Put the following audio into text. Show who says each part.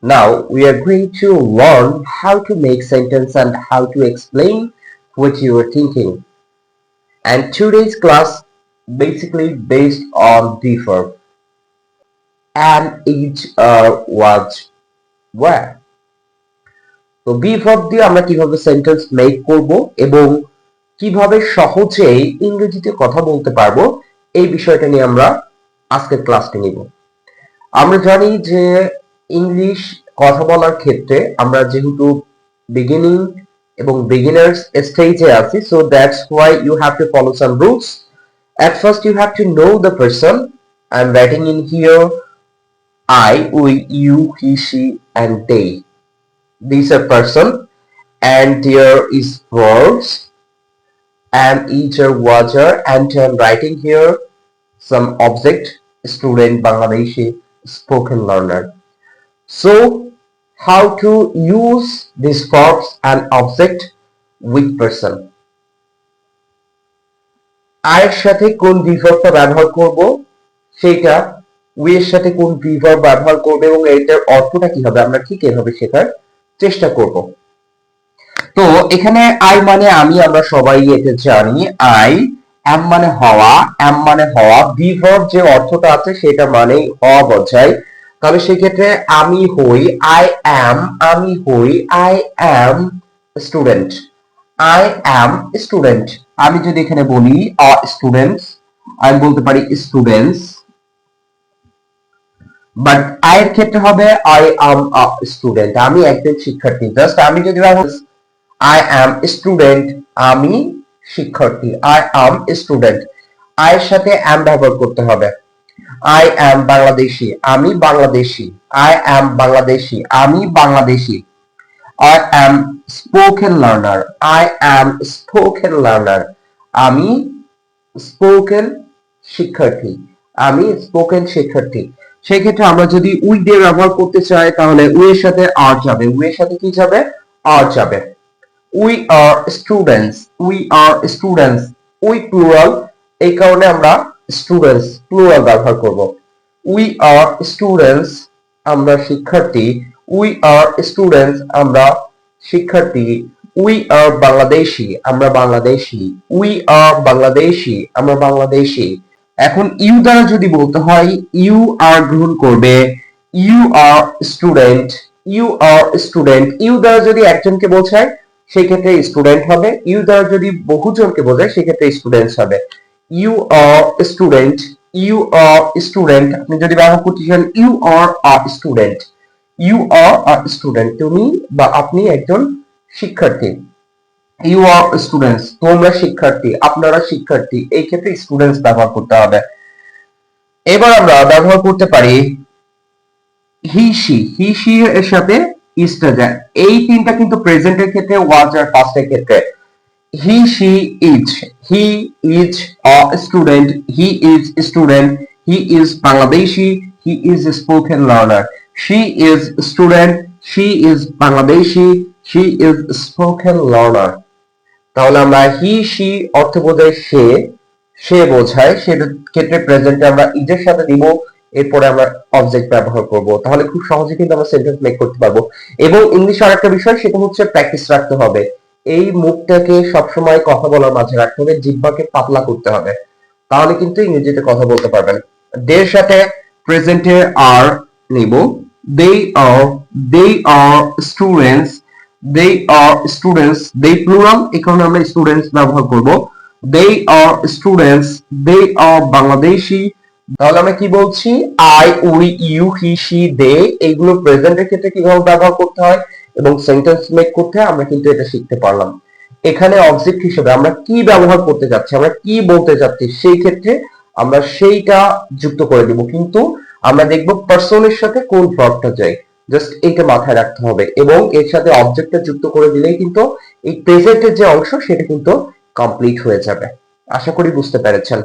Speaker 1: Now we are going to learn how to make sentence and how to explain what you are thinking. And today's class basically based on the verb am, is, are, was, were. তো be verb দিয়ে আমরা কিভাবে sentence make করব এবং কিভাবে সহজেই ইংরেজিতে কথা বলতে পারবো এই বিষয়টা নিয়ে আমরা আজকের ক্লাসটি নিব। আমরা জানি যে ইংলিশ কথা বলার ক্ষেত্রে আমরা যেহেতু বিগিনিং এবং বিগিনার্স স্টেজে আছি, so that's why you have to follow some rules. At first you have to know the person. I'm writing in here I, we, you, he, she and they. These are person and there is verbs am, is, are, was, are, and I'm writing here some object student, Bangladeshi, spoken learner. So how to use these verbs and object with person. আয়ের সাথে কোন বিভার্বটা ব্যবহার করব সেটা, we এর সাথে কোন be verb ব্যবহার করব এবং এটার অর্থটা কি হবে আমরা ঠিক এভাবে শেখার চেষ্টা করব। তো এখানে আই মানে আমি, আমরা সবাই এটা জানি। আই এম মানে হওয়া, এম মানে হওয়া, বিভার্ব যে অর্থটা আছে সেটা মানে হওয়া বোঝায়। তাহলে সেই ক্ষেত্রে আমি হই, আই অ্যাম, আমি হই, I am student, I am student. আমি যদি এখানে বলি স্টুডেন্টস, আমি বলতে পারি স্টুডেন্টস, বাট আয়ের ক্ষেত্রে হবে আই অ্যাম আ স্টুডেন্ট, আমি একজন শিক্ষার্থী। জাস্ট আমি যদি আই অ্যাম স্টুডেন্ট, আমি শিক্ষার্থী, আই অ্যাম স্টুডেন্ট। আয়ের সাথে অ্যাম ব্যবহার করতে হবে। আই অ্যাম বাংলাদেশি, আমি বাংলাদেশি, আই অ্যাম বাংলাদেশি, আমি Bangladeshi. I am spoken learner, I am spoken learner, আমি স্পোকেন শিক্ষার্থী, আমি স্পোকেন শিক্ষার্থী। সেই ক্ষেত্রে আমরা যদি উই দিয়ে ব্যবহার করতে চাই তাহলে উই এর সাথে আর যাবে, উই এর সাথে কি যাবে, আর যাবে। We are students, we are students, we plural, এই কারণে আমরা স্টুডেন্টস প্লুরাল ব্যবহার করব। উই আর স্টুডেন্টস, আমরা শিক্ষার্থী। উই আর স্টুডেন্টস, আমরা শিক্ষার্থী। উই আর বাংলাদেশি, আমরা বাংলাদেশি। উই আর বাংলাদেশি, আমরা বাংলাদেশি। এখন ইউ দ্বারা যদি বলতে হয়, ইউ আর গ্রহণ করবে। You are student, you are student. You দ্বারা যদি একজনকে বোঝায় সেই ক্ষেত্রে স্টুডেন্ট হবে, ইউ দ্বারা যদি বহুজনকে বোঝায় সেক্ষেত্রে স্টুডেন্টস হবে। You are student, you are student. আপনি যদি ব্যবহার করতে চান you are a student, you are a student, তুমি বা আপনি একজন শিক্ষার্থী। ইউ আর স্টুডেন্টস, তোমরা শিক্ষার্থী, আপনারা শিক্ষার্থী, এই ক্ষেত্রে স্টুডেন্টস ব্যবহার করতে হবে। এবার আমরা ব্যবহার করতে পারি হি সি, হি সি এর সাথে ইসটা যায়। এই তিনটা কিন্তু প্রেজেন্টের ক্ষেত্রে, ওয়াজ আর পাস্টের ক্ষেত্রে। He she is, he is a student, he is student, he is Bangladeshi, he is spoken learner. She is student, she is Bangladeshi, she is spoken learner. তাহলে আমরা হি সি অর্থ বোঝায় সে, সে বোঝায়, সেটার ক্ষেত্রে প্রেজেন্টে আমরা ইজের সাথে দিব, এরপরে আমরা অবজেক্ট ব্যবহার করব। তাহলে খুব সহজে কিন্তু আমরা সেন্টেন্স মেক করতে পারবো। এবং ইংলিশে আরেকটা বিষয় সেটা হচ্ছে প্র্যাকটিস রাখতে হবে। এই মুখটাকে সবসময় কথা বলার মাঝে রাখতে হবে, জিহ্বাকে পাতলা করতে হবে, তাহলে কিন্তু ইংরেজিতে কথা বলতে পারবেন। দের সাথে প্রেজেন্টে আর নিব। They are, they are students, they are students, they plural, এই কারণে আমরা স্টুডেন্টস ব্যবহার করব। They are students, they are Bangladeshi. তাহলে আমরা কি বলছি, I, we, you, he, she, they, এইগুলো প্রেজেন্টের ক্ষেত্রে কিভাবে ব্যবহার করতে হয় এবং সেন্টেন্স মেক করতে হয় আমরা কিন্তু এটা শিখতে পারলাম। এখানে অবজেক্ট হিসেবে আমরা কি ব্যবহার করতে যাচ্ছি, আমরা কি বলতে যাচ্ছি, সেই ক্ষেত্রে আমরা সেইটা যুক্ত করে দিব। কিন্তু আমরা দেখব পার্সনের সাথে কোন ভার্বটা যায়, জাস্ট এইটা মাথায় রাখতে হবে এবং এর সাথে অবজেক্টটা যুক্ত করে দিলেই কিন্তু এই প্রেজেন্টের যে অংশ সেটা কিন্তু কমপ্লিট হয়ে যাবে। আশা করি বুঝতে পেরেছেন।